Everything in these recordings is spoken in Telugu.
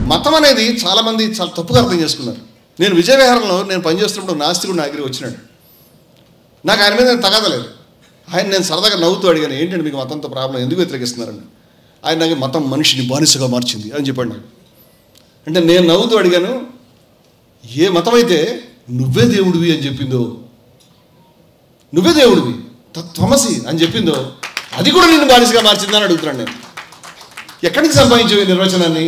మతం అనేది చాలామంది చాలా తప్పుగా అర్థం చేసుకున్నారు. నేను విజయవిహారంలో నేను పనిచేస్తున్నప్పుడు నాస్తికుడు నా దగ్గరికి వచ్చినాడు. నాకు ఆయన మీద తగాదలేదు. నేను సరదాగా నవ్వుతూ అడిగాను, ఏంటంటే మీకు మతంతో ప్రాబ్లం, ఎందుకు వ్యతిరేకిస్తున్నారని. ఆయన నాకు మతం మనిషిని బానిసగా మార్చింది అని చెప్పాడు నాకు. అంటే నేను నవ్వుతూ అడిగాను, ఏ మతం అయితే నువ్వే దేవుడివి అని చెప్పిందో, నువ్వే దేవుడివి తత్వమసి అని చెప్పిందో, అది కూడా నిన్ను బానిసగా మార్చిందని అడుగుతున్నాను నేను. ఎక్కడి నుంచి సంపాదించావు ఈ నిర్వచనాన్ని?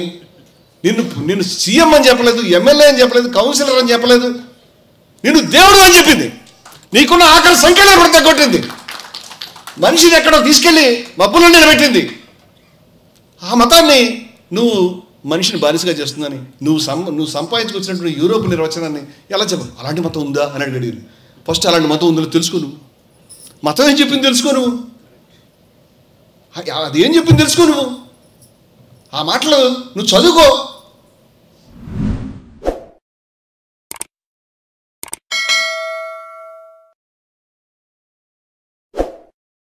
నిన్ను సీఎం అని చెప్పలేదు, ఎమ్మెల్యే అని చెప్పలేదు, కౌన్సిలర్ అని చెప్పలేదు, నిన్ను దేవుడు అని చెప్పింది. నీకున్న ఆకలి సంఖ్యలో కూడా తగ్గొట్టింది. మనిషిని ఎక్కడో తీసుకెళ్ళి మబ్బులో నిలబెట్టింది. ఆ మతాన్ని నువ్వు మనిషిని బానిసగా చేస్తుందని నువ్వు సంపాదించుకొచ్చినటువంటి యూరోప్ నిర్వచనాన్ని ఎలా చెప్పు? అలాంటి మతం ఉందా అని అడిగాడు. ఫస్ట్ అలాంటి మతం ఉందో తెలుసుకో. నువ్వు మతం ఏం చెప్పింది తెలుసుకో. నువ్వు అదేం చెప్పింది తెలుసుకో. నువ్వు ఆ మాటలు నువ్వు చదువుకో.